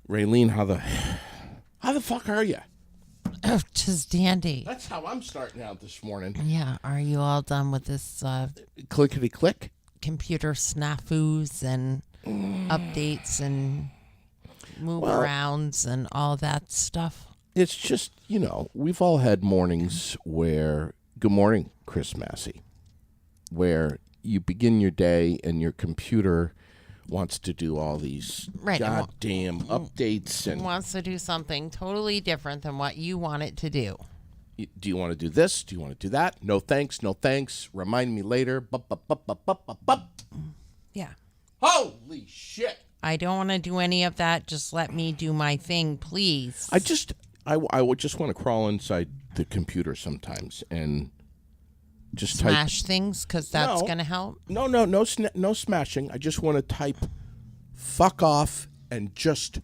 Raylene, how the fuck are you? Oh, just dandy. That's how I'm starting out this morning. Yeah. Are you all done with this Clickety click. computer snafus and updates and move arounds and all that stuff? It's just, we've all had mornings where, good morning, Chris Massey, where you begin your day and your computer wants to do all these goddamn updates and Wants to do something totally different than what you want it to do. do you want to do this? Do you want to do that? No thanks, no thanks. Remind me later. Bup, bup, bup, bup, bup, bup, bup. Yeah. Holy shit. I don't want to do any of that. Just let me do my thing, please. I would just want to crawl inside the computer sometimes and just Smash things because that's No. going to help. No smashing. I just want to type fuck off and just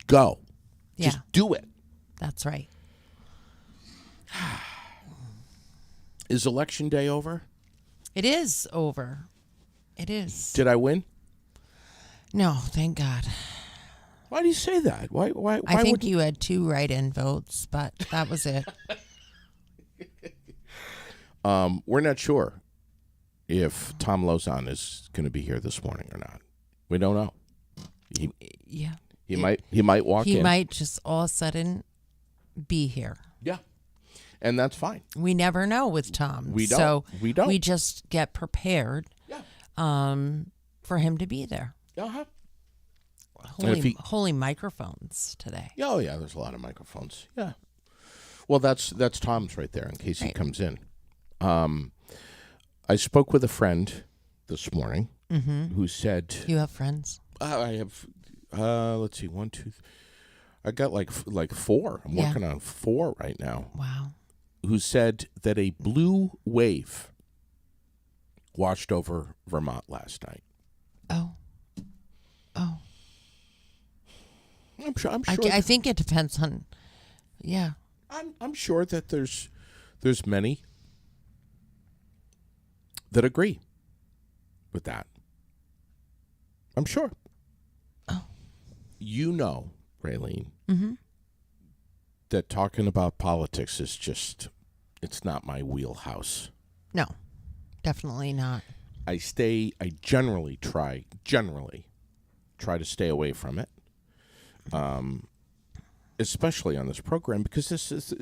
go. Yeah, Just do it. that's right. Is election day over? It is over. It is. Did I win? No, thank God. Why do you say that? Why I think would you had 2 write-in votes, but that was it. We're not sure if Tom Lozon is going to be here this morning or not. We don't know. Yeah. He might walk in. He might just all of a sudden be here. Yeah. And that's fine. We never know with Tom. We don't. So We don't. We just get prepared Yeah. for him to be there. Uh-huh. Holy microphones today. Oh yeah, there's a lot of microphones. Yeah. Well, that's Tom's right there in case he comes in. I spoke with a friend this morning who said, You have friends? I have, let's see, 1, 2, I got like 4. I'm Yeah. working on 4 right now. Wow. Who said that a blue wave washed over Vermont last night. Oh. I'm sure. I think it depends on. Yeah. I'm sure that there's many that agree with that. I'm sure. Oh. Raylene, that talking about politics is just, it's not my wheelhouse. No, definitely not. I generally try to stay away from it. Especially on this program, because this is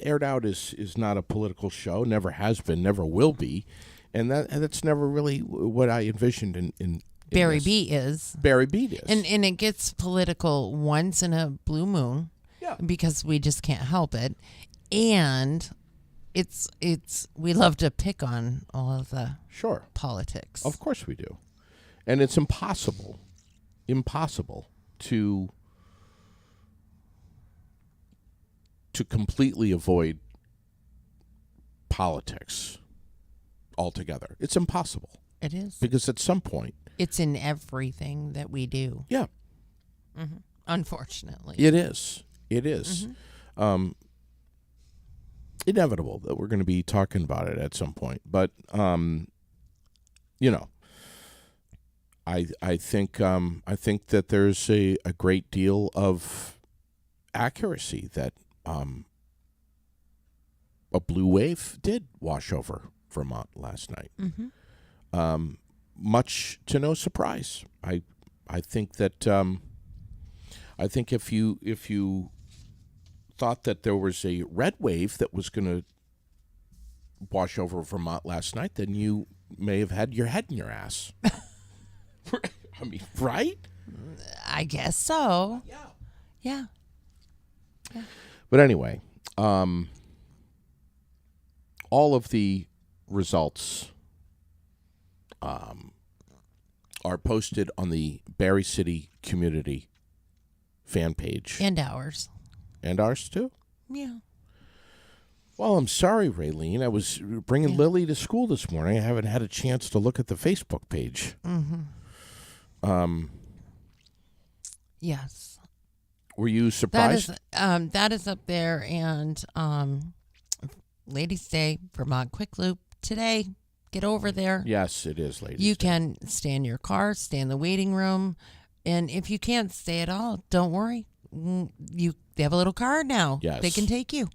Aired Out is not a political show, never has been, never will be, and that's never really what I envisioned in Barry this. B is. Barry Beat is. And it gets political once in a blue moon. Yeah. Because we just can't help it. And it's we love to pick on all of the Sure. politics. Of course we do. And it's impossible to completely avoid politics altogether. It's impossible. It is. Because at some point, It's in everything that we do. yeah, Unfortunately. it is. It is. Inevitable that we're going to be talking about it at some point. But, I think that there's a great deal of accuracy that a blue wave did wash over Vermont last night. Much to no surprise. I think that I think if you thought that there was a red wave that was going to wash over Vermont last night, then you may have had your head in your ass. I mean, right? I guess so. Yeah. Yeah. But anyway, all of the results are posted on the Barry City Community fan page. And ours. And ours, too? Yeah. Well, I'm sorry, Raylene. I was bringing Lily to school this morning. I haven't had a chance to look at the Facebook page. Yes. Were you surprised? That is up there, and Ladies' Day, Vermont Quick Loop today. Get over there. Yes, it is, ladies. You can stay in your car, stay in the waiting room, And if you can't stay at all, don't worry. They have a little car now. Yes. They can take you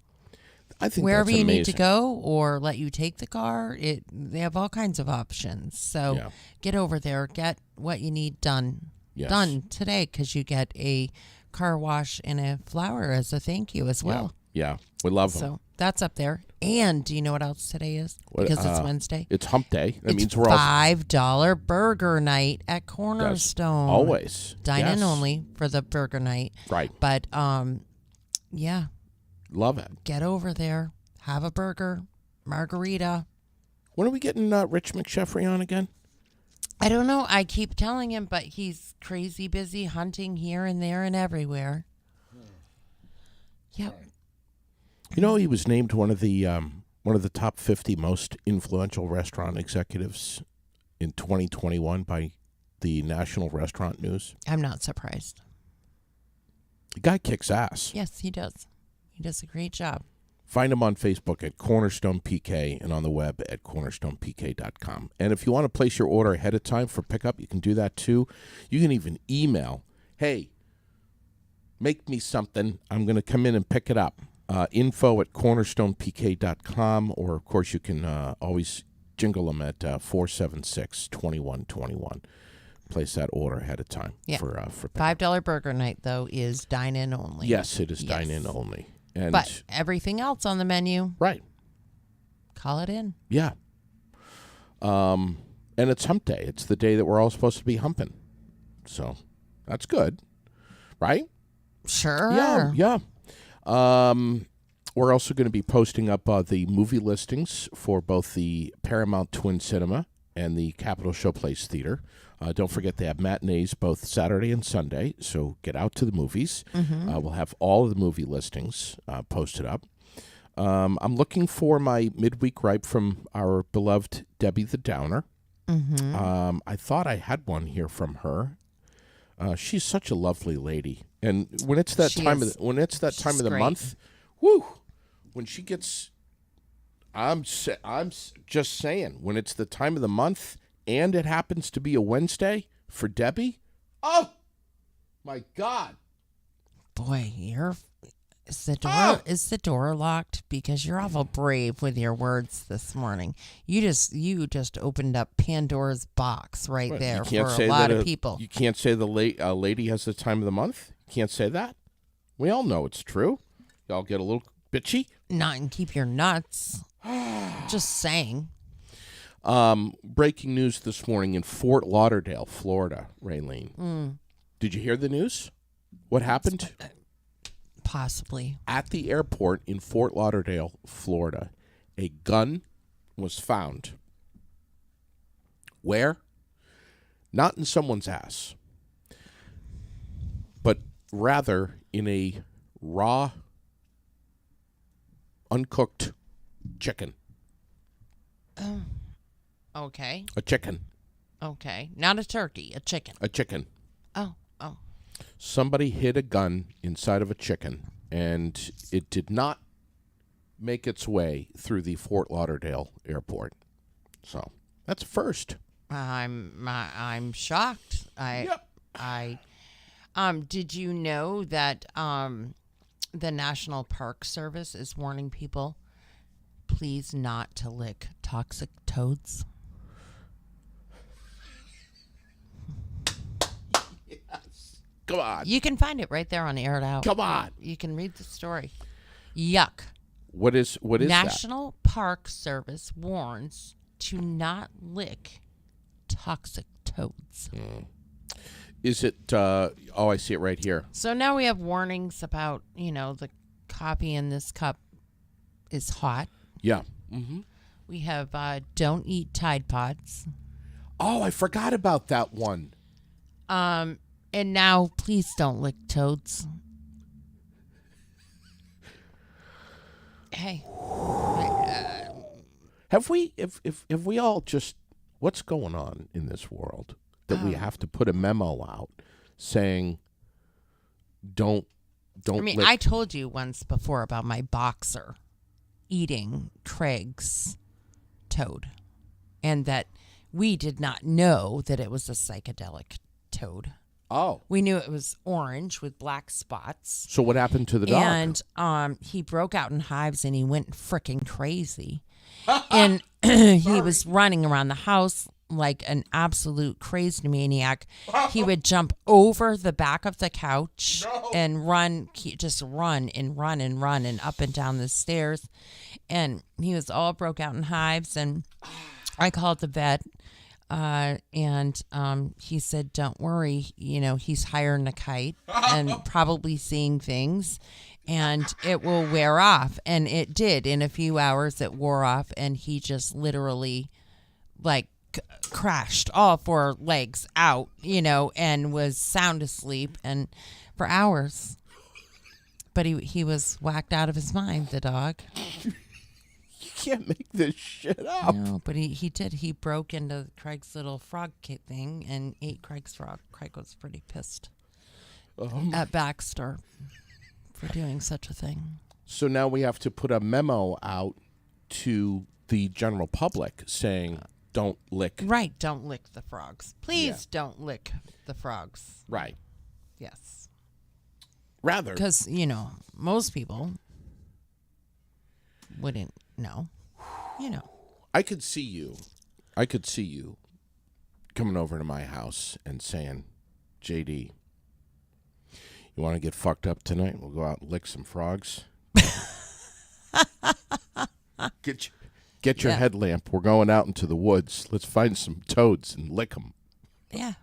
I think wherever that's you amazing. need to go, or let you take the car. They have all kinds of options. So Yeah. get over there, get what you need done. Yes. Done today, because you get a car wash and a flower as a thank you as well. Yeah. We love them. So that's up there. And do you know what else today is? What, Because it's Wednesday. It's hump day. That It's means we're all $5 burger night at Cornerstone. always Dine yes. in only for the burger night. Right. But yeah, Love it. get over there, have a burger, margarita. When are we getting Rich McSheffrey on again? I don't know. I keep telling him, but he's crazy busy hunting here and there and everywhere. Yep. You know, he was named one of the top 50 most influential restaurant executives in 2021 by the National Restaurant News. I'm not surprised. The guy kicks ass. Yes, he does. He does a great job. Find him on Facebook at Cornerstone PK and on the web at cornerstonepk.com. And if you want to place your order ahead of time for pickup, you can do that too. You can even email, hey, make me something. I'm going to come in and pick it up. Info at cornerstonepk.com, or, of course, you can always jingle them at 476-2121. Place that order ahead of time for pickup. $5 burger night, though, is dine-in only. Yes, it is Yes. dine-in only. And But everything else on the menu, right. call it in. Yeah. And it's hump day. It's the day that we're all supposed to be humping. So that's good. Right? Sure. Yeah. We're also going to be posting up the movie listings for both the Paramount Twin Cinema and the Capitol Showplace Theater. Don't forget they have matinees both Saturday and Sunday, so get out to the movies. We'll have all of the movie listings posted up. I'm looking for my midweek ripe from our beloved Debbie the Downer. I thought I had one here from her. She's such a lovely lady, and when it's that She time is. of the great. month, whoo! When she gets, I'm just saying, when it's the time of the month and it happens to be a Wednesday for Debbie, oh my God! Boy, is the door Ah! is the door locked? Because you're awful brave with your words this morning. You just opened up Pandora's box right What, there you can't for say a lot that of people. You can't say the lady has the time of the month. You can't say that. We all know it's true. Y'all get a little bitchy. Not and keep your nuts. Just saying. Breaking news this morning in Fort Lauderdale, Florida, Raylene. Did you hear the news? What happened? Possibly. At the airport in Fort Lauderdale, Florida, a gun was found. Where? Not in someone's ass, but rather in a raw, uncooked chicken. Okay. A chicken. Okay. Not a turkey, a chicken. A chicken. Oh. Somebody hid a gun inside of a chicken, and it did not make its way through the Fort Lauderdale airport. So that's a first. I'm shocked. Did you know that the National Park Service is warning people please not to lick toxic toads? Come on. You can find it right there on Air It Out. Come on. You can read the story. Yuck. What is that? National Park Service warns to not lick toxic toads. Is it I see it right here. So now we have warnings about, the coffee in this cup is hot. Yeah. Mm-hmm. We have don't eat Tide Pods. Oh, I forgot about that one. And now please don't lick toads. Hey. Have we if we all just what's going on in this world that we have to put a memo out saying don't lick. I told you once before about my boxer eating Craig's toad, and that we did not know that it was a psychedelic toad. Oh. We knew it was orange with black spots. So what happened to the dog? And he broke out in hives and he went freaking crazy. And he was running around the house like an absolute crazy maniac. He would jump over the back of the couch and run, just run and run and run and up and down the stairs. And he was all broke out in hives. And I called the vet. And he said, don't worry, he's higher than a kite and probably seeing things, and it will wear off. And it did. In a few hours, it wore off, and he just literally like crashed all four legs out, and was sound asleep and for hours. But he was whacked out of his mind, the dog. Can't make this shit up. No, but he did. He broke into Craig's little frog kit thing and ate Craig's frog. Craig was pretty pissed at Baxter for doing such a thing. So now we have to put a memo out to the general public saying, don't lick. Right, don't lick the frogs. Please don't lick the frogs. Right. Yes. Rather. Because, most people wouldn't know. I could see you coming over to my house and saying, JD, you want to get fucked up tonight? We'll go out and lick some frogs. Get your headlamp. We're going out into the woods. Let's find some toads and lick them. Yeah.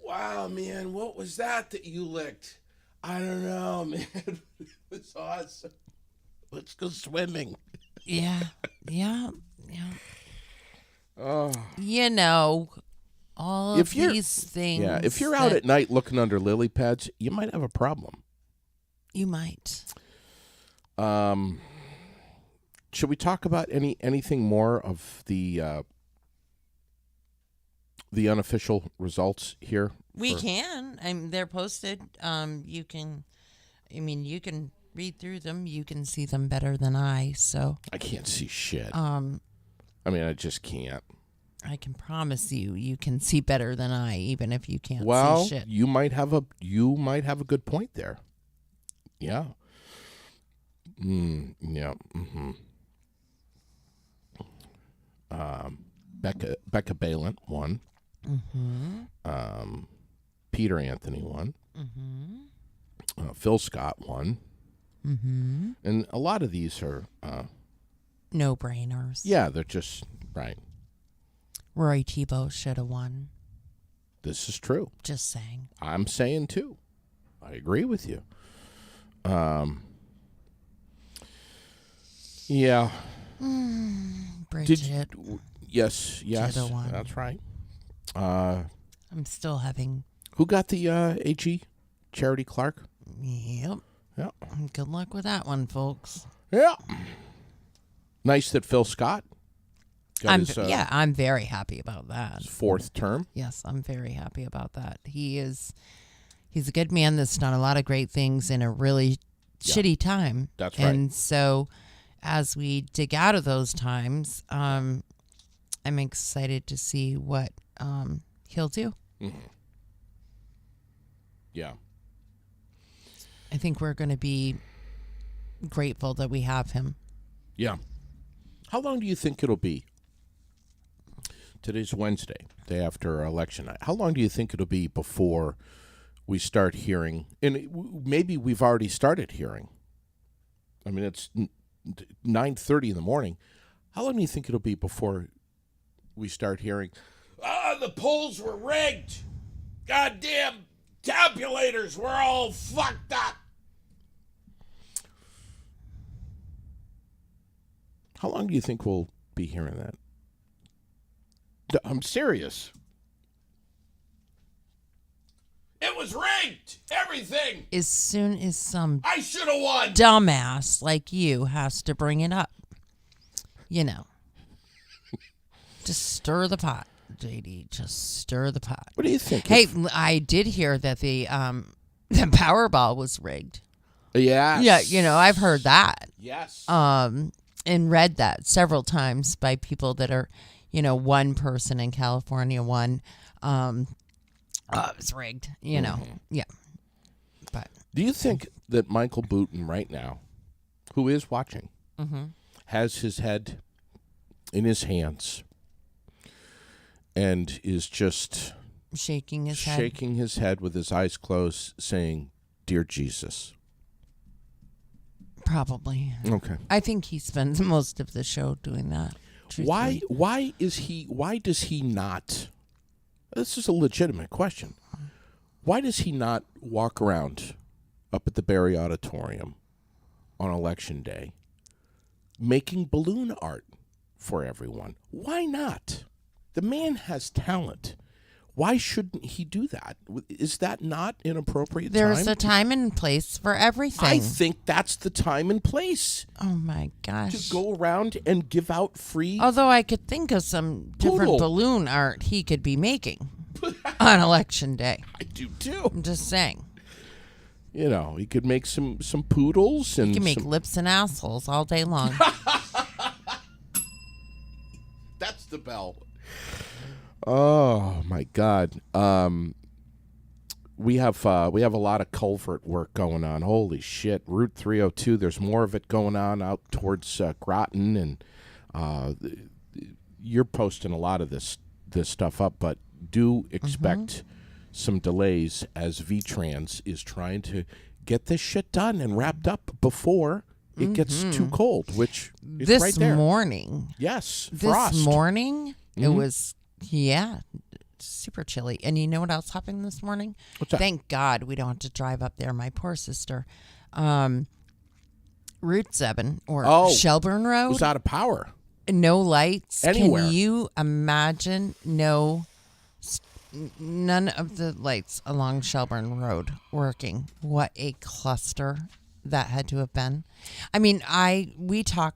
Wow, man, what was that you licked? I don't know, man. It was awesome. Let's go swimming. Yeah. Oh. All of these things. Yeah, if you're out at night looking under lily pads, you might have a problem. You might. Should we talk about anything more of the unofficial results here? We can. They're posted. You can read through them. You can see them better than I. So I can't see shit. I just can't. I can promise you can see better than I, even if you can't see shit. you might have a good point there. Yeah. Yeah. Mm-hmm. Becca Balint won. Mm-hmm. Peter Anthony won. Mm-hmm. Phil Scott won. Mm-hmm. And a lot of these are no-brainers. Yeah, they're just right. Roy Tebow should have won. This is true. Just saying. I'm saying too. I agree with you. Yeah. Bridget. Yes, that's right. I'm still having. Who got the AG? Charity Clark? Yep. Yeah. Good luck with that one, folks. Yeah. Nice that Phil Scott got I'm very happy about that. His fourth term. Yes, I'm very happy about that. He's a good man that's done a lot of great things in a really shitty time. That's right. And so as we dig out of those times, I'm excited to see what he'll do. Mm-hmm. Yeah. I think we're going to be grateful that we have him. Yeah. How long do you think it'll be? Today's Wednesday, day after election night. How long do you think it'll be before we start hearing, and maybe we've already started hearing. I mean, it's 9:30 in the morning. How long do you think it'll be before we start hearing, the polls were rigged. Goddamn tabulators were all fucked up. How long do you think we'll be hearing that? I'm serious. It was rigged. Everything. As soon as some I should have won. dumbass like you has to bring it up, just stir the pot, JD. Just stir the pot. What do you think? Hey, I did hear that the Powerball was rigged. Yes. Yeah, I've heard that. Yes. And read that several times by people that are, one person in California won. Oh, it was rigged, you know. Yeah. But Do you think that Michael Booten right now, who is watching, has his head in his hands and is just shaking his head. shaking his head with his eyes closed, saying, "Dear Jesus"? Probably. Okay. I think he spends most of the show doing that. Why? truthfully. Why does he not? This is a legitimate question. Why does he not walk around up at the Barry Auditorium on Election Day making balloon art for everyone? Why not? The man has talent. Why shouldn't he do that? Is that not an appropriate There's time? a time and place for everything. I think that's the time and place Oh my gosh. to go around and give out free. Although I could think of some different Poodle. balloon art he could be making on Election Day. I do too. I'm just saying. You know, he could make some poodles and You can make some, lips and assholes all day long. that's the bell. Oh my God. We have a lot of culvert work going on. Holy shit! Route 302. There's more of it going on out towards Groton, and you're posting a lot of this stuff up. But do expect some delays as VTrans is trying to get this shit done and wrapped up before it gets too cold. Which is This right there. morning, Yes, this frost. morning, it was, super chilly. And you know what else happened this morning? What's that? Thank God we don't have to drive up there. My poor sister. Route 7 or Oh, Shelburne Road. was out of power. No lights. Anywhere. Can you imagine? None of the lights along Shelburne Road working. What a cluster that had to have been. I mean, we talk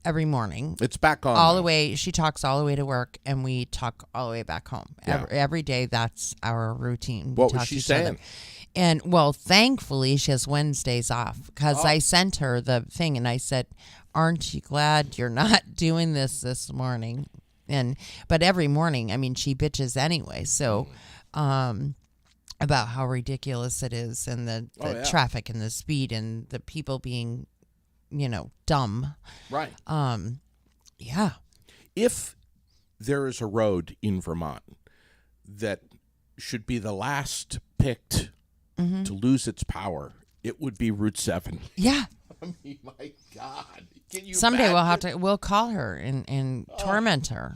every morning. It's back on. All now. the way. She talks all the way to work, and we talk all the way back home. Yeah. Every day, that's our routine. We What was talk she to each other. saying? And well, thankfully, she has Wednesdays off because I sent her the thing, and I said, "Aren't you glad you're not doing this morning?" But every morning, I mean, she bitches anyway. So, about how ridiculous it is, and the yeah. traffic, and the speed, and the people being, dumb. Right. Yeah. If there is a road in Vermont that should be the last picked to lose its power, it would be Route 7. Yeah. I mean, my God. Can you Someday imagine? we'll call her and torment her.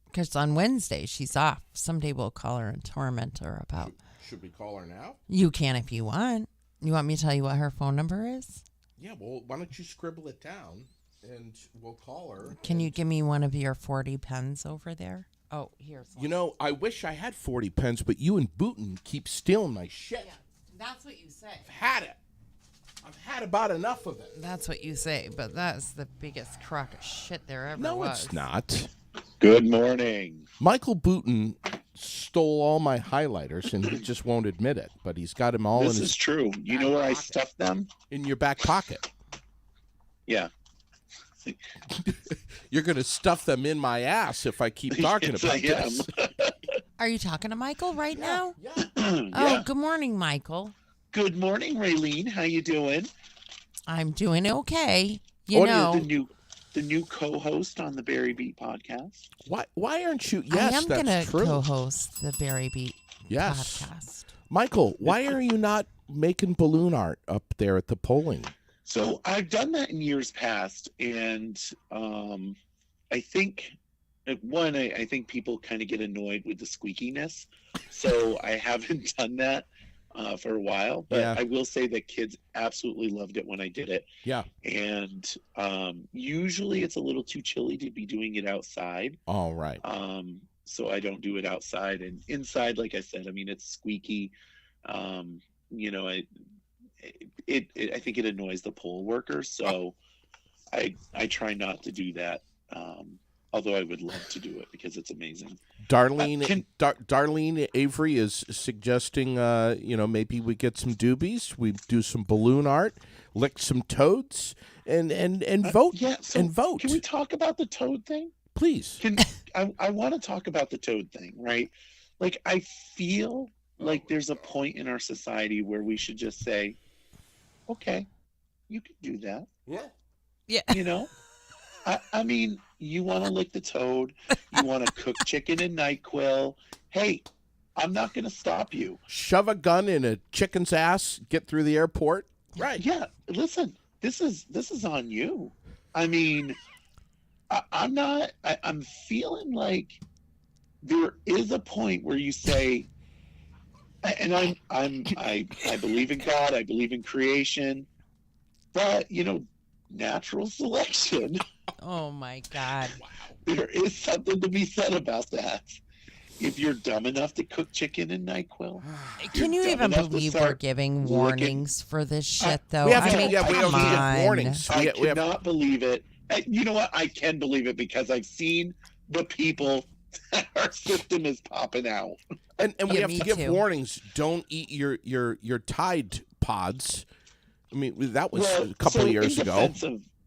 Because on Wednesday she's off. Someday we'll call her and torment her about. Should we call her now? You can if you want. You want me to tell you what her phone number is? Yeah, well, why don't you scribble it down and we'll call her. Can you give me one of your 40 pens over there? Oh, here's one. You know, I wish I had 40 pens, but you and Booten keep stealing my shit. That's what you say. I've had it. I've had about enough of it. That's what you say, but that's the biggest crock of shit there ever No, was. it's not. Good morning. Michael Booten stole all my highlighters, and he just won't admit it. But he's got them all This in is his true. You know where I stuffed them? in your back pocket. Yeah. You're going to stuff them in my ass if I keep talking Yes, about I am. this. Are you talking to Michael right now? Yeah. Oh, Yeah. good morning, Michael. Good morning, Raylene. How you doing? I'm doing okay. You Or know, the new co-host on the Barry Beat podcast. Why aren't you? Yes, I am that's going to true. co-host the Barry Beat Yes. podcast. Michael, why are you not making balloon art up there at the polling? So I've done that in years past, and I think I think people kind of get annoyed with the squeakiness, so I haven't done that for a while. But Yeah. I will say that kids absolutely loved it when I did it. Yeah. And usually it's a little too chilly to be doing it outside. All right. So I don't do it outside. And inside, like I said, I mean, it's squeaky. You know, I think it annoys the poll workers. So I try not to do that. Although I would love to do it because it's amazing. Darlene Darlene Avery is suggesting, maybe we get some doobies, we do some balloon art, lick some toads, and vote. Yeah. So and vote. Can we talk about the toad thing? Please. I want to talk about the toad thing, right? Like, I feel like there's a point in our society where we should just say, okay, you can do that. Yeah. Yeah. You know, I mean, you want to lick the toad, you want to cook chicken and NyQuil. Hey, I'm not going to stop you. Shove a gun in a chicken's ass, get through the airport. Right. Yeah, listen, this is on you. I mean, I'm not. I'm feeling like there is a point where you say, and I believe in God, I believe in creation, but natural selection. Oh my God. There is something to be said about that. If you're dumb enough to cook chicken and NyQuil, Can you dumb even enough to believe we're start giving licking- warnings for this shit, though? We have I to, mean, yeah, we come have to give on. warnings. I We have, cannot believe it. You know what? I can believe it because I've seen the people that our system is popping out. and we Yeah, have me to give too. warnings. Don't eat your Tide Pods. I mean, that was Well, a couple so of years ago.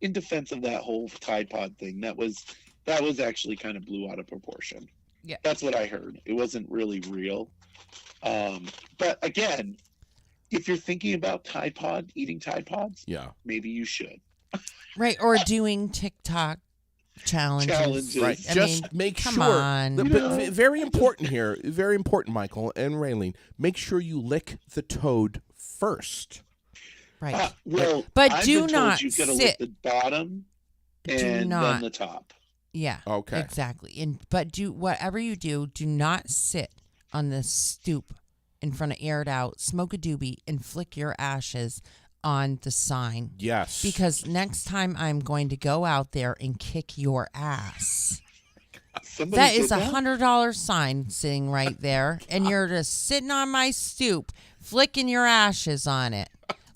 In defense of that whole Tide Pod thing, that was actually kind of blew out of proportion. Yeah. That's what I heard. It wasn't really real. But again, if you're thinking about eating Tide Pods, Yeah. maybe you should. Right, or doing TikTok challenges. Right. I Just mean, make come sure. on. But know, very important here. Very important, Michael and Raylene. Make sure you lick the toad first. Right. Well, But I've do been not told you gotta sit. lick the bottom Do and not. then the top. Yeah. Okay. Exactly. But do whatever you do not sit on the stoop in front of aired out, smoke a doobie, and flick your ashes on the sign. Yes. Because next time I'm going to go out there and kick your ass. Somebody That did is $100 sign sitting right there, and you're just sitting on my stoop, flicking your ashes on it.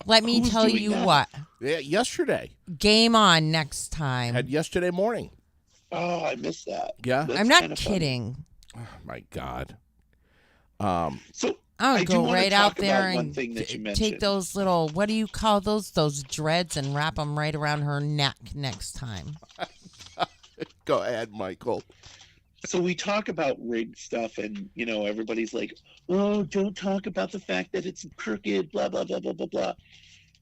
Let me Who's tell doing you that? what. Yeah, yesterday. Game on next time. Had yesterday morning. Oh, I missed that. Yeah. That's I'm not kinda funny. kidding. Oh, my God. So I'll I do go wanna right talk out there about one and thing that you take mentioned. those little, what do you call those dreads, and wrap them right around her neck next time. Go ahead, Michael. So we talk about rigged stuff, and everybody's like, "Oh, don't talk about the fact that it's crooked." Blah blah blah blah blah blah.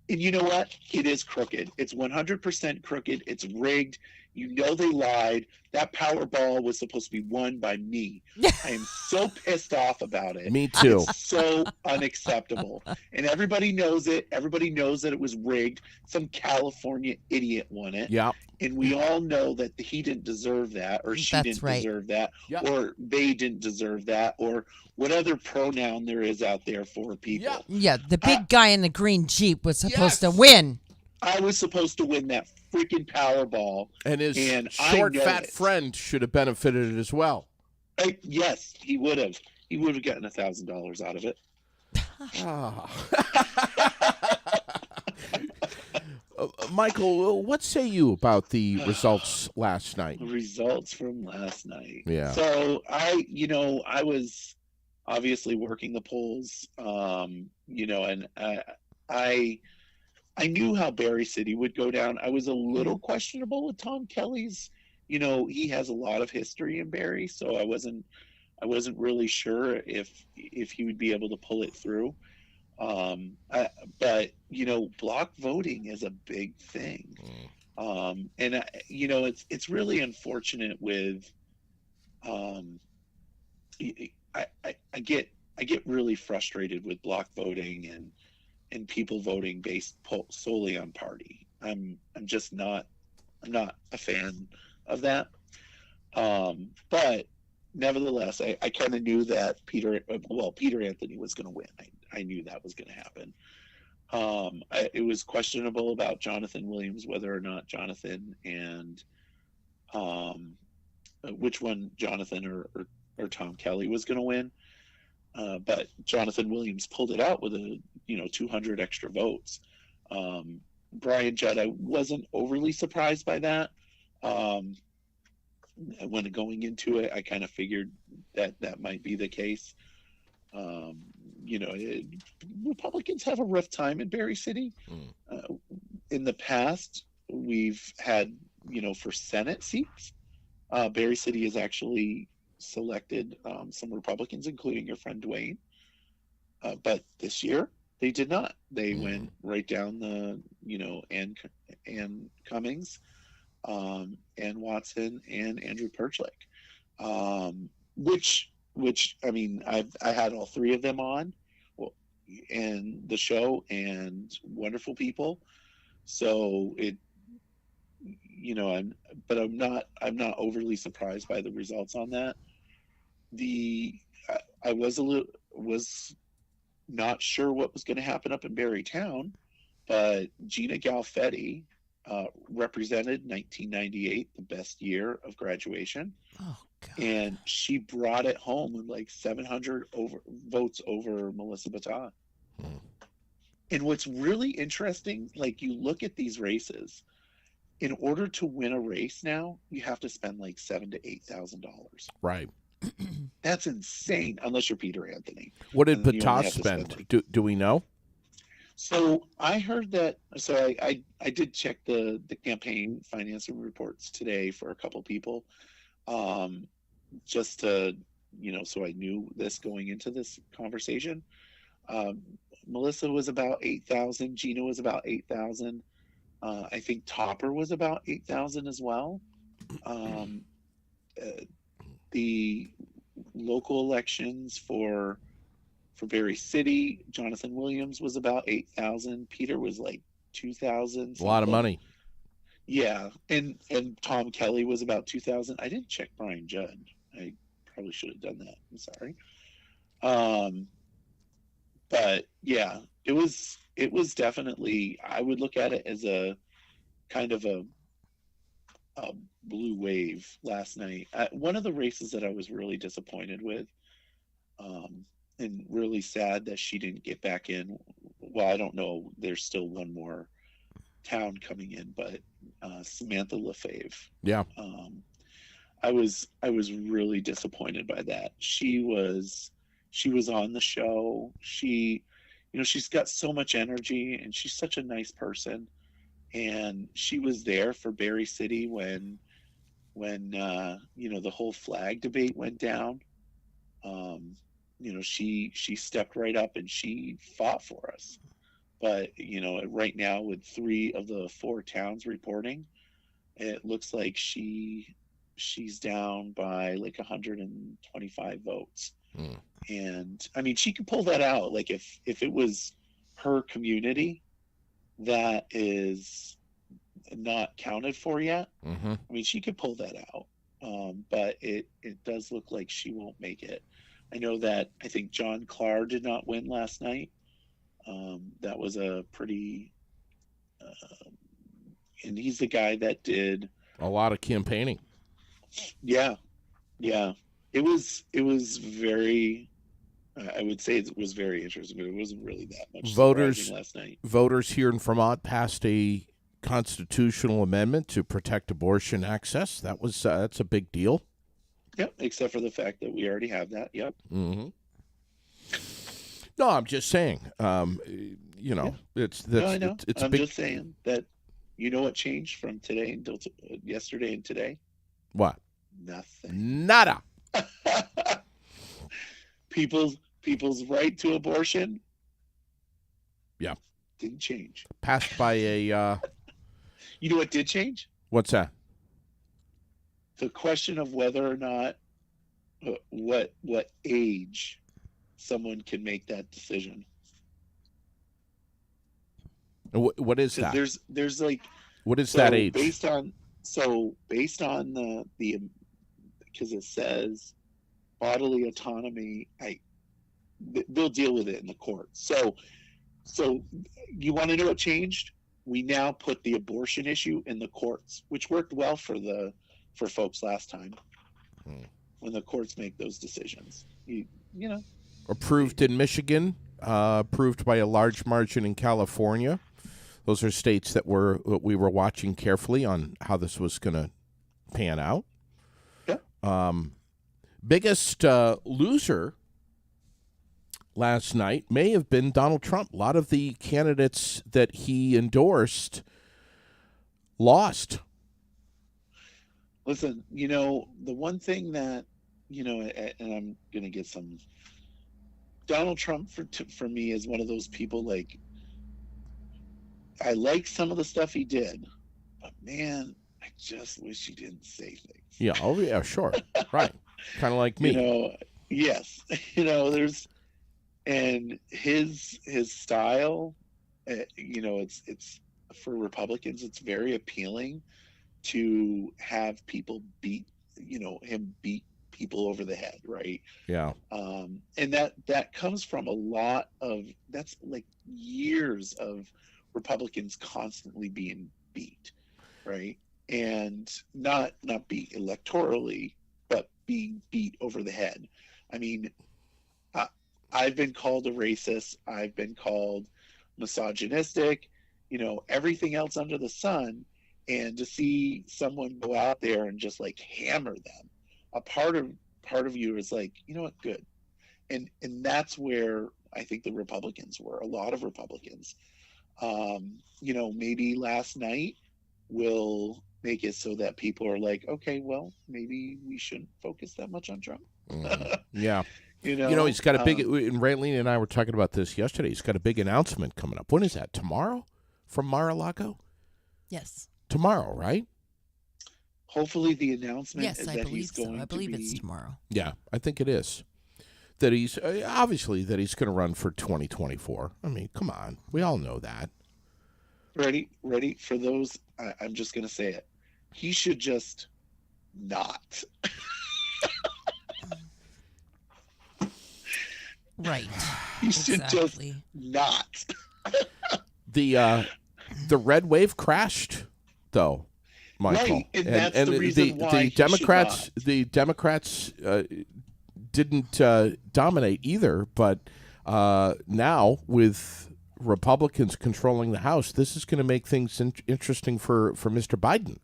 And you know what? It is crooked. It's 100% crooked. It's rigged. They lied. That Powerball was supposed to be won by me. I am so pissed off about it. Me too. It's so unacceptable. And everybody knows it. Everybody knows that it was rigged. Some California idiot won it. Yeah. And we all know that he didn't deserve that, or she That's didn't right. deserve that, Yeah. or they didn't deserve that, or what other pronoun there is out there for people. Yeah. Yeah, the big guy in the green Jeep was supposed to Yes. win. I was supposed to win that freaking Powerball. And his And I short, know fat it. friend should have benefited as well. Yes, he would have. He would have gotten $1,000 out of it. Michael, what say you about the results last night? Results from last night. Yeah. So I was obviously working the polls, and I knew how Berry City would go down. I was a little questionable with Tom Kelly's. He has a lot of history in Berry, so I wasn't really sure if he would be able to pull it through. But block voting is a big thing. And it's really unfortunate with I get really frustrated with block voting and people voting based solely on party. I'm not a fan of that. But nevertheless, I kind of knew that Peter Anthony was going to win. I knew that was going to happen. It was questionable about Jonathan Williams, whether or not Jonathan and which one, Jonathan or Tom Kelly, was going to win. But Jonathan Williams pulled it out with 200 extra votes. Brian Judd, I wasn't overly surprised by that. When going into it, I kind of figured that might be the case. Republicans have a rough time in Berry City. In the past, we've had, for Senate seats, Berry City has actually selected some Republicans, including your friend Dwayne. But this year they did not. They went right down the, Ann Cummings, Ann Watson, and Andrew Perchlik, which I mean, I had all three of them on, well, and the show, and wonderful people. So it, I'm not overly surprised by the results on that. The I was not sure what was going to happen up in Barrytown, but Gina Galfetti represented 1998, the best year of graduation, Oh God. and she brought it home with like 700 votes over Melissa Baton. And what's really interesting, like you look at these races, in order to win a race now, you have to spend like $7,000 to $8,000. Right. That's insane, unless you're Peter Anthony. What did And then you only Patas have to spend, spend? like, Do we know? So I heard that. So I did check the campaign financing reports today for a couple people, just to, so I knew this going into this conversation. Melissa was about 8,000. Gina was about 8,000. I think Topper was about 8,000 as well. The local elections for Berry City, Jonathan Williams was about 8,000. Peter was like 2,000. A lot of money. Yeah, and Tom Kelly was about 2,000. I didn't check Brian Judd. I probably should have done that. I'm sorry. But yeah, it was definitely. I would look at it as a kind of a blue wave last night. One of the races that I was really disappointed with, and really sad that she didn't get back in. Well, I don't know. There's still one more town coming in, but Samantha LaFave. Yeah. I was really disappointed by that. She was on the show. She's got so much energy, and she's such a nice person. And she was there for Berry City when the whole flag debate went down. She stepped right up and she fought for us. But right now, with 3 of the 4 towns reporting, it looks like she's down by like 125 votes. And I mean, she could pull that out. Like if it was her community that is not counted for yet, I mean, she could pull that out. But it does look like she won't make it. I know that I think John Clark did not win last night. That was a pretty, and he's the guy that did a lot of campaigning. Yeah. It was very. I would say it was very interesting, but it wasn't really that much. Voters last night. Voters here in Vermont passed a constitutional amendment to protect abortion access. That's a big deal. Yep, except for the fact that we already have that. Yep. Mm-hmm. No, I'm just saying. It's No, I know. It's I'm big. just saying that. You know what changed from today until yesterday and today? What? Nothing. Nada. People's right to abortion. Yeah. Didn't change. Passed by a. You know what did change? What's that? The question of whether or not what age someone can make that decision. What is that? There's like, what is that age? Based on the because it says bodily autonomy, they'll deal with it in the court. So you want to know what changed? We now put the abortion issue in the courts, which worked well for folks last time. When the courts make those decisions, you know. Approved in Michigan, approved by a large margin in California. Those are states that we were watching carefully on how this was going to pan out. Yeah. Biggest loser last night may have been Donald Trump. A lot of the candidates that he endorsed lost. Listen, the one thing that, and I'm going to get some Donald Trump for me is one of those people. Like, I like some of the stuff he did, but man, I just wish he didn't say things. Yeah. Oh, yeah. Sure. Right. Kind of like me. You know, yes. You know, there's and his style. You know, it's for Republicans. It's very appealing to have people beat. You know, him beat people over the head, right? Yeah. And that comes from a lot of that's like years of Republicans constantly being beat, right? And not beat electorally, but being beat over the head. I mean, I've been called a racist. I've been called misogynistic. You know, everything else under the sun. And to see someone go out there and just like hammer them, a part of you is like, you know what, good. And that's where I think the Republicans were. A lot of Republicans. You know, maybe last night will make it so that people are like, okay, well, maybe we shouldn't focus that much on Trump. Yeah. You know, He's got a big, and Raylene and I were talking about this yesterday. He's got a big announcement coming up. When is that? Tomorrow? From Mar-a-Lago? Yes. Tomorrow, right? hopefully the announcement Yes, is I that believe he's going so. I believe to be it's tomorrow. Yeah, I think it is. That he's obviously that he's going to run for 2024. I mean, come on, we all know that. ready for those. I'm just going to say it. He should just not. Right. He should just Exactly. not. The red wave crashed, though, Michael, Right, and that's the reason why he should Democrats not. the Democrats didn't dominate either, but now with Republicans controlling the House, this is going to make things interesting for Mr. Biden.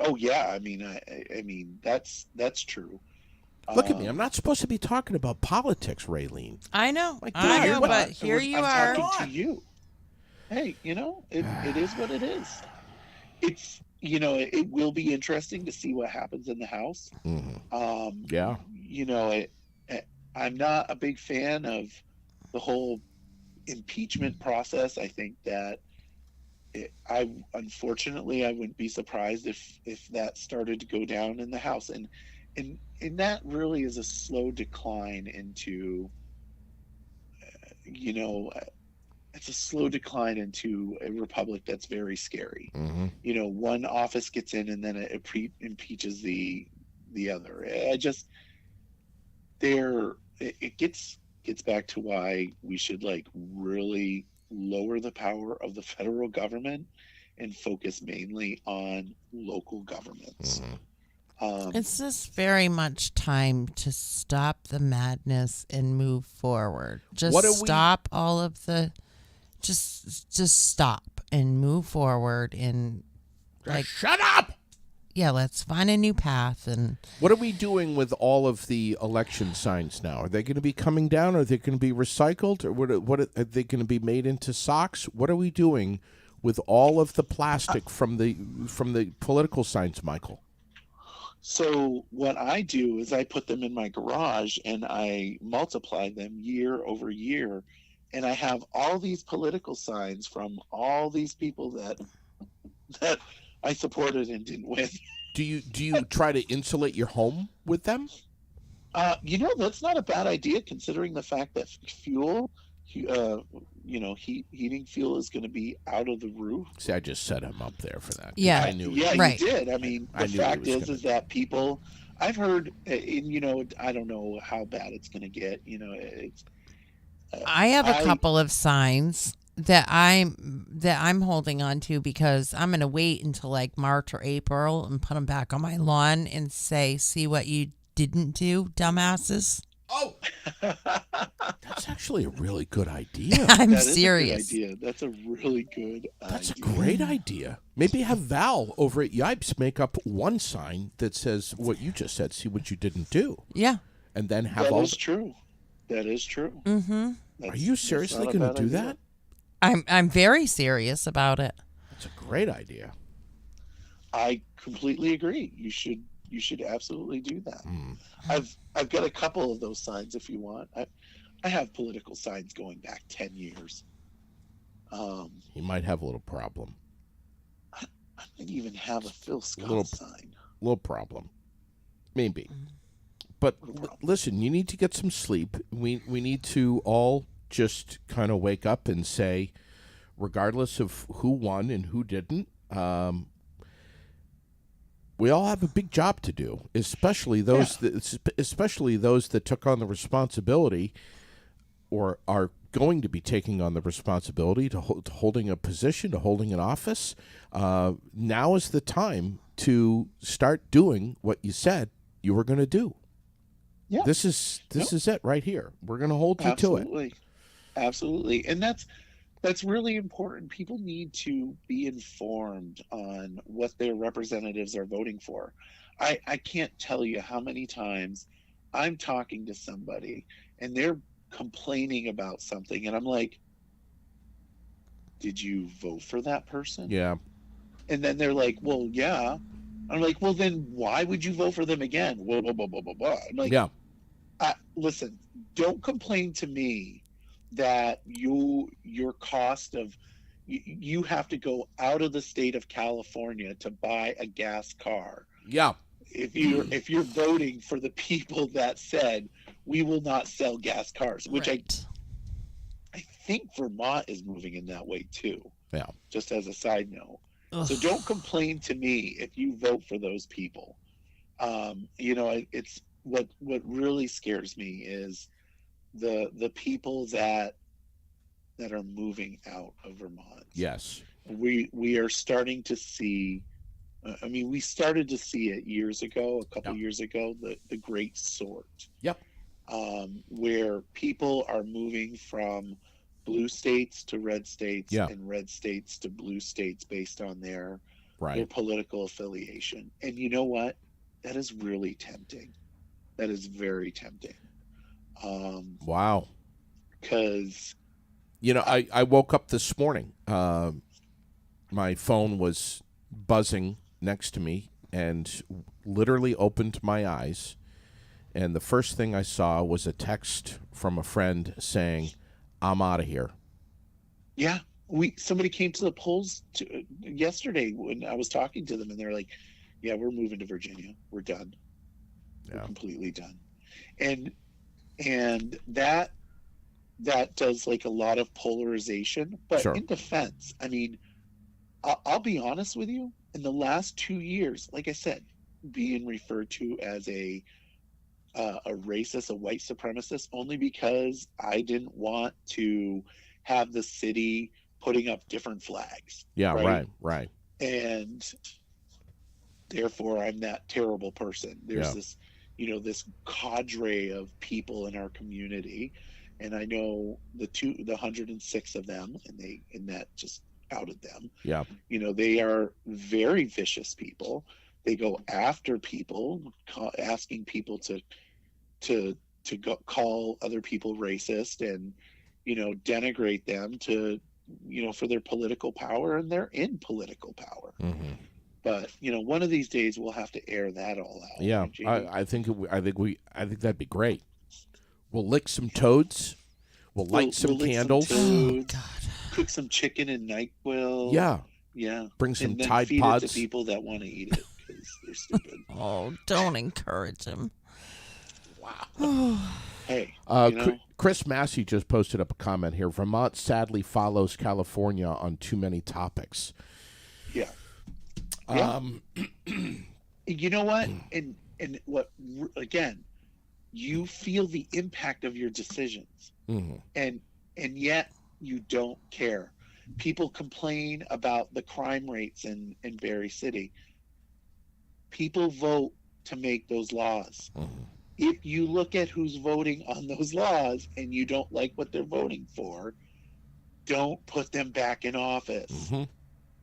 Oh yeah. I mean that's true. Look at me. I'm not supposed to be talking about politics, Raylene. I know. My I God, know, what- but here you I'm are. talking to you. Hey, it is what it is. It's it will be interesting to see what happens in the House. Yeah. I'm not a big fan of the whole impeachment process. I think that unfortunately I wouldn't be surprised if that started to go down in the House, and that really is a slow decline into it's a slow decline into a republic that's very scary. One office gets in and then it impeaches the other. It gets back to why we should really lower the power of the federal government and focus mainly on local governments. It's just very much time to stop the madness and move forward. Just What are we- stop all of the just stop and move forward and Shut up! let's find a new path. And What are we doing with all of the election signs now? Are they going to be coming down? Are they going to be recycled? Or what are they going to be made into socks? What are we doing with all of the plastic from the political signs, Michael? So what I do is I put them in my garage and I multiply them year over year, and I have all these political signs from all these people that I supported and didn't win. Do you try to insulate your home with them? That's not a bad idea considering the fact that fuel, heating fuel is going to be out of the roof. See, I just set him up there for that. Yeah. I knew. Yeah, Right. you did. I mean, I the knew he fact was is gonna- that people, I've heard, I don't know how bad it's going to get. It's. I have a couple of signs that I'm holding on to because I'm going to wait until like March or April and put them back on my lawn and say, "See what you didn't do, dumbasses." Oh, that's actually a really good idea. I'm That is a good serious. idea. That's a really good That's a idea. great idea. Maybe have Val over at Yipes make up one sign that says what you just said. See what you didn't do, Yeah. and then have That all. is true. That is true. Mm-hmm. Are you seriously going to do that? I'm very serious about it. That's a great idea. I completely agree. You should absolutely do that. Mm. I've got a couple of those signs if you want. I have political signs going back 10 years. You might have a little problem. I might even have a Phil Scott Little- sign. Little problem. Maybe. But Little problem. listen, you need to get some sleep. We need to all just kind of wake up and say, regardless of who won and who didn't, we all have a big job to do, especially those that took on the responsibility or are going to be taking on the responsibility to holding a position, to holding an office. Now is the time to start doing what you said you were going to do. Yeah. This is it right here. We're going to hold you to it. Absolutely. Absolutely. And that's really important. People need to be informed on what their representatives are voting for. I can't tell you how many times I'm talking to somebody and they're complaining about something and I'm like, did you vote for that person? Yeah. And then they're like, well, yeah. I'm like, well, then why would you vote for them again? Blah, blah, blah, blah, blah, blah. I'm like, Yeah. listen, don't complain to me that your cost of you have to go out of the state of California to buy a gas car. Yeah. If you're voting for the people that said we will not sell gas cars, which Right. I think Vermont is moving in that way too. Yeah. Just as a side note. Ugh. So don't complain to me if you vote for those people. It's what really scares me is the people that are moving out of Vermont. Yes. We are starting to see. We started to see it years ago, a couple years ago, the Great Sort. Yep. Where people are moving from blue states to red states and red states to blue states based on their political affiliation. And you know what? That is really tempting. That is very tempting. Wow. Because I woke up this morning. My phone was buzzing next to me and literally opened my eyes. And the first thing I saw was a text from a friend saying, I'm out of here. Yeah. Somebody came to the polls yesterday when I was talking to them and they're like, yeah, we're moving to Virginia. We're done. Yeah. We're completely done. And that does like a lot of polarization, but Sure. in defense, I'll be honest with you, in the last 2 years, like I said, being referred to as a racist, a white supremacist, only because I didn't want to have the city putting up different flags. Yeah, right. And therefore I'm that terrible person. There's this, this cadre of people in our community, and I know the 106 of them, and that just outed them. Yeah. They are very vicious people. They go after people, asking people to go call other people racist and, denigrate them to, for their political power, and they're in political power. Mm-hmm. But one of these days we'll have to air that all out. Yeah, Jamie. I think that'd be great. We'll lick some toads. We'll light some lick candles. toads, God. cook some chicken and NyQuil. Yeah. Bring some and then Tide feed Pods. it to people that want to eat it because they're stupid. Oh, don't encourage him. Hey, Chris Massey just posted up a comment here. Vermont sadly follows California on too many topics. Yeah. You know what? And what again? You feel the impact of your decisions, Mm-hmm. and yet you don't care. People complain about the crime rates in Berry City. People vote to make those laws. Mm-hmm. If you look at who's voting on those laws and you don't like what they're voting for, don't put them back in office. Mm-hmm.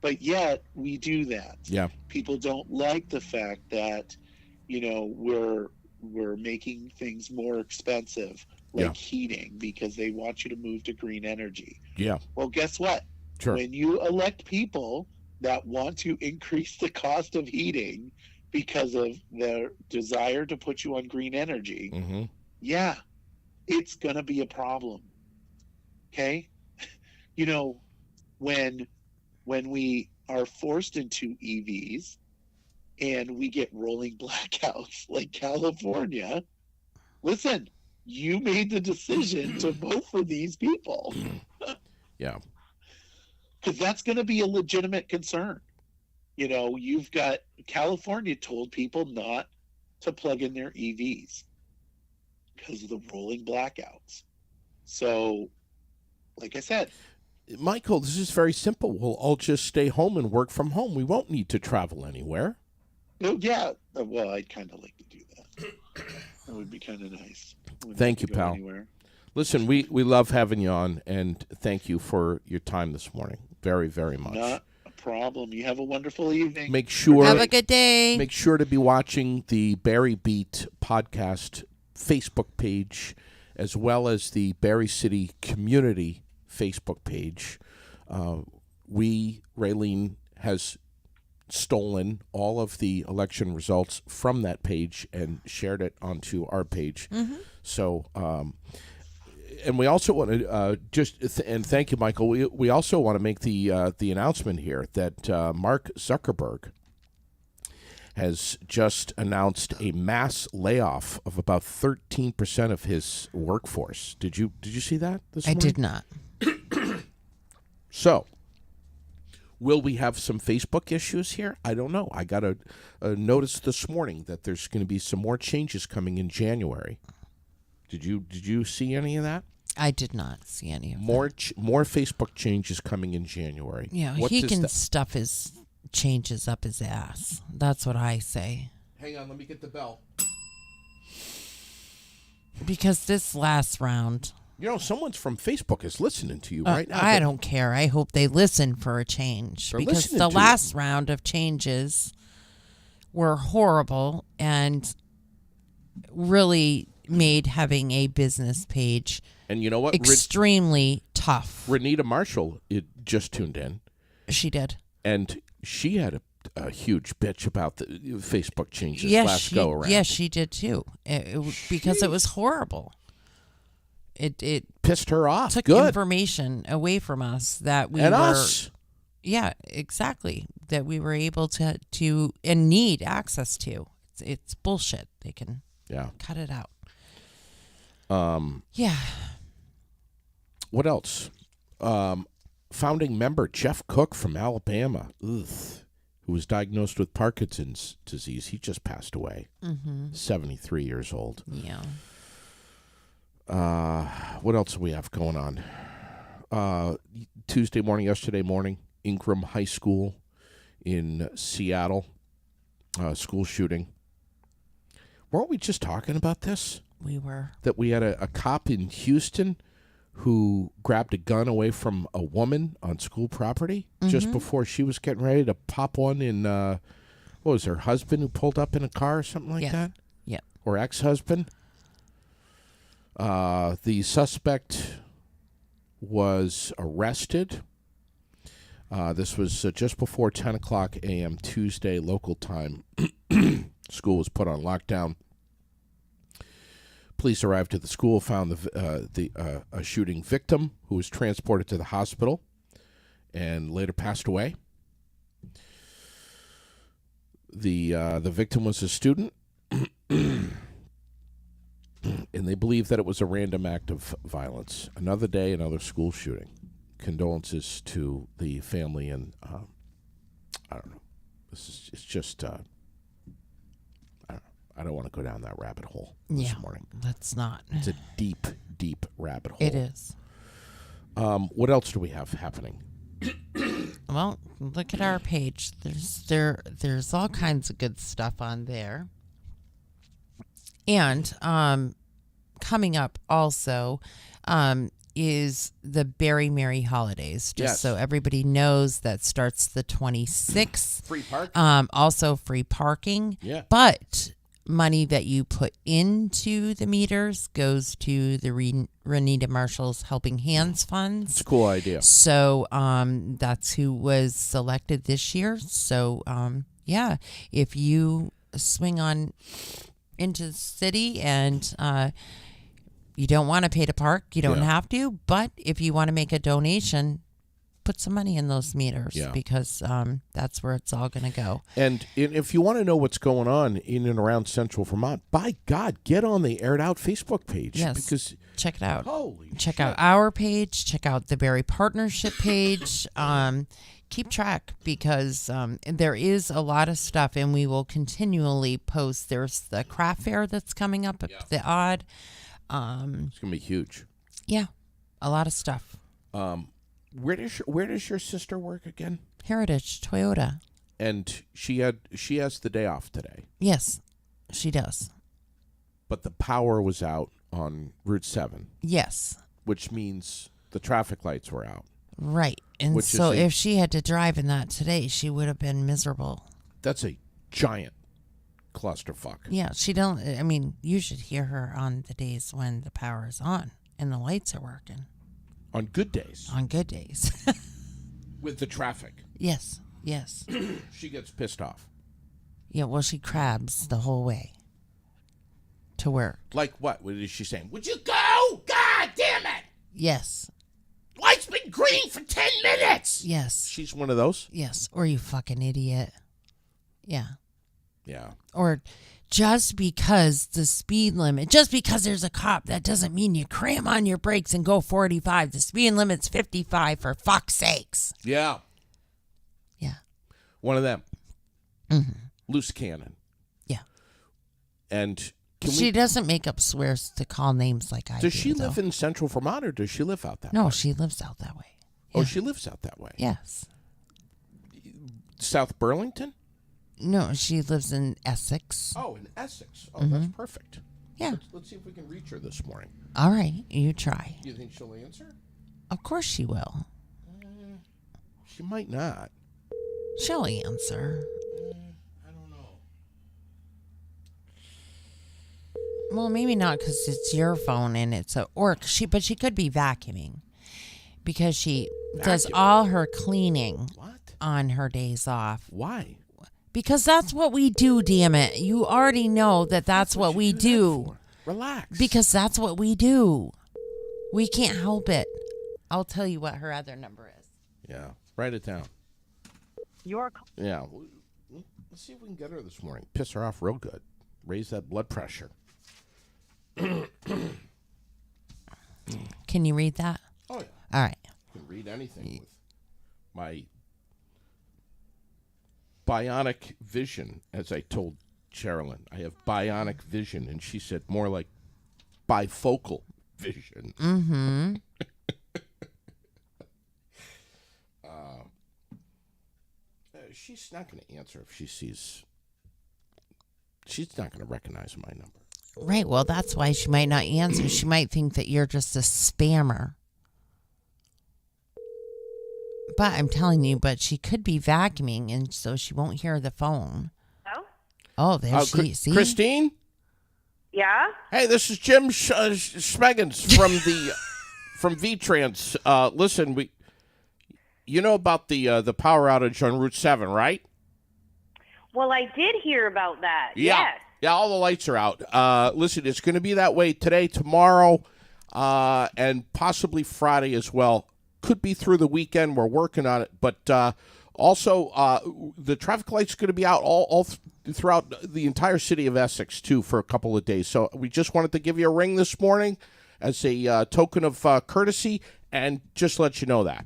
But yet we do that. Yeah. People don't like the fact that, we're making things more expensive, like heating, because they want you to move to green energy. Yeah. Well, guess what? Sure. When you elect people that want to increase the cost of heating because of their desire to put you on green energy, Mm-hmm. yeah, it's going to be a problem. Okay? You know, when we are forced into EVs and we get rolling blackouts like California, listen, you made the decision to vote for these people. Yeah. Because that's going to be a legitimate concern. You know, you've got California told people not to plug in their EVs because of the rolling blackouts. So, like I said, Michael, this is very simple. We'll all just stay home and work from home. We won't need to travel anywhere. oh yeah, well, I'd kind of like to do that. That would be kind of nice. Wouldn't Thank have you, to go pal. anywhere. Listen, we love having you on, and thank you for your time this morning. Very, very much. Not a problem. You have a wonderful evening. Make sure Have a good day. Make sure to be watching the Barry Beat podcast Facebook page, as well as the Barry City Community Facebook page. Raylene has stolen all of the election results from that page and shared it onto our page. So, and we also want to and thank you, Michael. We also want to make the announcement here that Mark Zuckerberg has just announced a mass layoff of about 13% of his workforce. Did you see that this I morning? did not. So, will we have some Facebook issues here? I don't know. I got a notice this morning that there's going to be some more changes coming in January. Did you see any of that? I did not see any of More that. more Facebook changes coming in January. Yeah, What he does can that- stuff his changes up his ass. That's what I say. Hang on, let me get the bell. Because this last round, You know, someone's from Facebook is listening to you right now. I don't care. I hope they listen for a change. They're Because listening the to you. last round of changes were horrible and really made having a business page And you know what? extremely tough. Renita Marshall just tuned in, She did. and she had a huge bitch about the Facebook changes Yes, last go around. Yes, she did too. Because it was horrible. It Pissed her off. took Good. information away from us that we And were. us. Yeah, exactly. That we were able to and need access to. It's bullshit. They can Yeah. cut it out. Um. Yeah. What else? Founding member Jeff Cook from Alabama, who was diagnosed with Parkinson's disease. He just passed away. 73 years old. Yeah. What else do we have going on? Yesterday morning, Ingram High School in Seattle, school shooting. Weren't we just talking about this? We were. That we had a cop in Houston who grabbed a gun away from a woman on school property just before she was getting ready to pop one in, what was her husband who pulled up in a car or something like Yes. that? Yeah. Or ex-husband. The suspect was arrested. This was just before 10 o'clock a.m. Tuesday local time. School was put on lockdown. Police arrived at the school, found a shooting victim who was transported to the hospital and later passed away. The victim was a student, and they believe that it was a random act of violence. Another day, another school shooting. Condolences to the family, and I don't know. It's just I don't want to go down that rabbit hole this morning. Let's not. It's a deep, deep rabbit hole. It is. What else do we have happening? Well, look at our page. There's all kinds of good stuff on there. And coming up also is the Barry Merry holidays. Just Yes. so everybody knows, that starts the 26th. Free park? Also free parking. Yeah. But money that you put into the meters goes to the Renita Marshall's Helping Hands funds. It's a cool idea. So that's who was selected this year. So yeah, if you swing on into the city and You don't want to pay to park. You don't Yeah. have to. But if you want to make a donation, put some money in those meters Yeah. because that's where it's all going to go. And if you want to know what's going on in and around Central Vermont, by God, get on the Aired Out Facebook page. Yes. Because, Check it out. holy Check shit. out our page. Check out the Berry Partnership page. Keep track because there is a lot of stuff, and we will continually post. There's the craft fair that's coming up at the Odd. It's going to be huge. Yeah, a lot of stuff. Where does your sister work again? Heritage Toyota. And she has the day off today, Yes, she does. but the power was out on Route 7, Yes, which means the traffic lights were out. right. And Which is so a- if she had to drive in that today, she would have been miserable. That's a giant clusterfuck. Yeah, she don't. I mean, you should hear her on the days when the power is on and the lights are working. On good days, On good days. with the traffic, Yes, yes. she gets pissed off. Yeah, well, she crabs the whole way to work. Like what? What is she saying? Would you go? God damn it! Yes, Light's been green for 10 minutes! yes, She's one of those? yes. Or you fucking idiot. Yeah. Yeah. Or just because the speed limit, just because there's a cop, that doesn't mean you cram on your brakes and go 45. The speed limit's 55 for fuck's sakes. Yeah. Yeah. One of them. Mm-hmm. Loose cannon. Yeah. And can She we, doesn't make up swears to call names like I do. does she live though. in Central Vermont or does she live out that No, way? she lives out that way. Oh, Yeah. she lives out that way. Yes. South Burlington? No, she lives in Essex. Oh, in Essex. Oh, that's perfect. Yeah. Let's see if we can reach her this morning. All right, you try. You think she'll answer? Of course she will. She might not. She'll answer. I don't know. Well, maybe not because it's your phone and it's but she could be vacuuming because she does Vacuuming? all her cleaning What? on her days off. Why? Because that's what we do, damn it. You already know that that's what we you that do. for? Relax. Because that's what we do. We can't help it. I'll tell you what her other number is. Yeah. Write it down. Your Yeah. Let's see if we can get her this morning. Piss her off real good. Raise that blood pressure. Can you read that? Oh, yeah. All right. I can read anything with my bionic vision, as I told Sherilyn. I have bionic vision, and she said more like bifocal vision. Mm-hmm. She's not going to answer if she sees. She's not going to recognize my number. Right. Well, that's why she might not answer. She might think that you're just a spammer. But I'm telling you, but she could be vacuuming, and so she won't hear the phone. Oh? Oh, there she. See, Christine? Yeah? Hey, this is Jim Smeggins from the from VTrans. Listen, you know about the power outage on Route 7, right? Well, I did hear about that. Yeah. Yes. Yeah, all the lights are out. Listen, it's going to be that way today, tomorrow, and possibly Friday as well. Could be through the weekend. We're working on it. But also, the traffic light's going to be out all throughout the entire city of Essex, too, for a couple of days. So we just wanted to give you a ring this morning as a token of courtesy and just let you know that.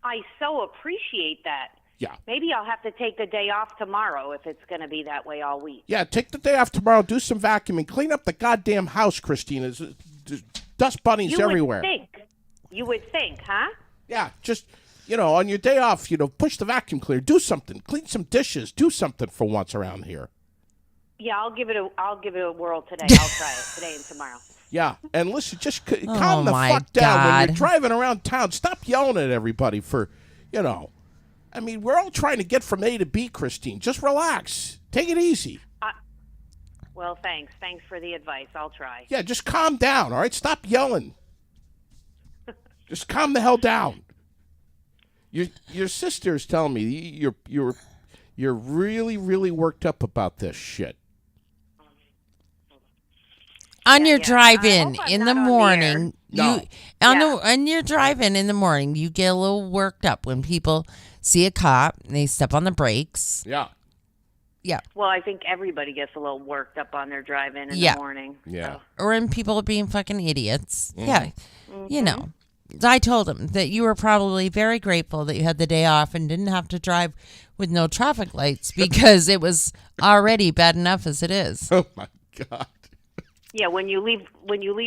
I so appreciate that. Yeah. Maybe I'll have to take the day off tomorrow if it's going to be that way all week. Yeah, take the day off tomorrow, do some vacuuming, clean up the goddamn house, Christina. There's dust bunnies everywhere. You would think, huh? Yeah, just, on your day off, push the vacuum cleaner, do something, clean some dishes, do something for once around here. Yeah, I'll give it a whirl today. I'll try it today and tomorrow. Yeah, and listen, just calm the my fuck down when God. you're driving around town. Stop yelling at everybody for, I mean, we're all trying to get from A to B, Christine. Just relax. Take it easy. Well, thanks. Thanks for the advice. I'll try. Yeah, just calm down, all right? Stop yelling. Just calm the hell down. Your sister's telling me you're really, really worked up about this shit. on your yeah. I drive-in hope I'm in the not on the morning, No. on your drive-in in the morning, you get a little worked up when people see a cop and they step on the brakes. Yeah. Yeah. Well, I think everybody gets a little worked up on their drive-in in Yeah. the morning. Yeah. So. Or when people are being fucking idiots. Mm-hmm. Yeah. You know. I told him that you were probably very grateful that you had the day off and didn't have to drive with no traffic lights because it was already bad enough as it is. Oh my God. Yeah, when you leave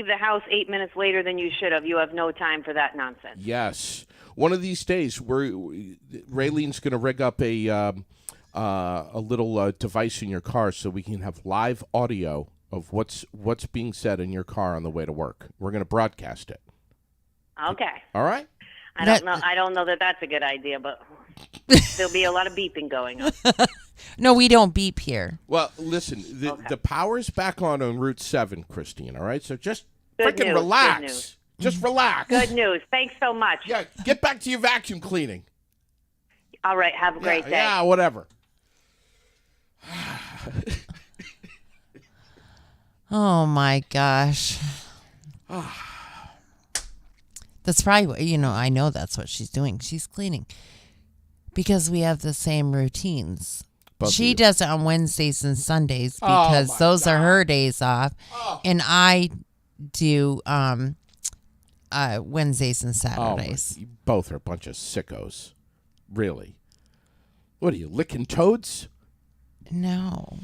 the house 8 minutes later than you should have, you have no time for that nonsense. Yes. One of these days, Raylene's going to rig up a little device in your car so we can have live audio of what's being said in your car on the way to work. We're going to broadcast it. Okay. All right? I don't know that that's a good idea, but there'll be a lot of beeping going on. No, we don't beep here. Well, listen, the power's back on Route 7, Christine, all right? So just Good freaking news, relax. good news. Just relax. Good news. Thanks so much. Yeah, get back to your vacuum cleaning. All right. Have a great day. Yeah, whatever. Oh my gosh. That's probably what, I know that's what she's doing. She's cleaning because we have the same routines. Both of She you. does it on Wednesdays and Sundays Oh, because my those are God. her days off. And I do Wednesdays and Oh, Saturdays. you both are a bunch of sickos. Really. What are you, licking toads? No.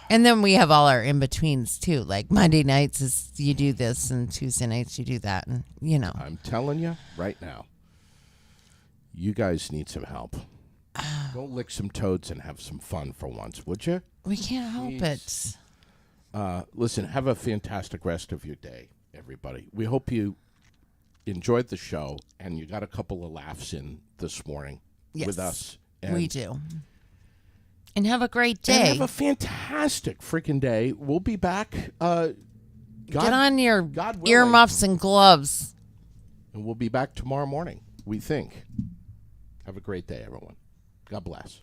And then we have all our in-betweens too. Like Monday nights is you do this and Tuesday nights you do that. And, I'm telling you right now, you guys need some help. Go lick some toads and have some fun for once, would you? we can't help it. Listen, have a fantastic rest of your day, everybody. We hope you enjoyed the show and you got a couple of laughs in this morning with us. And We do. And have a great And day. have a fantastic freaking day. We'll be back. Get on your God willing. earmuffs and gloves. And we'll be back tomorrow morning, we think. Have a great day, everyone. God bless.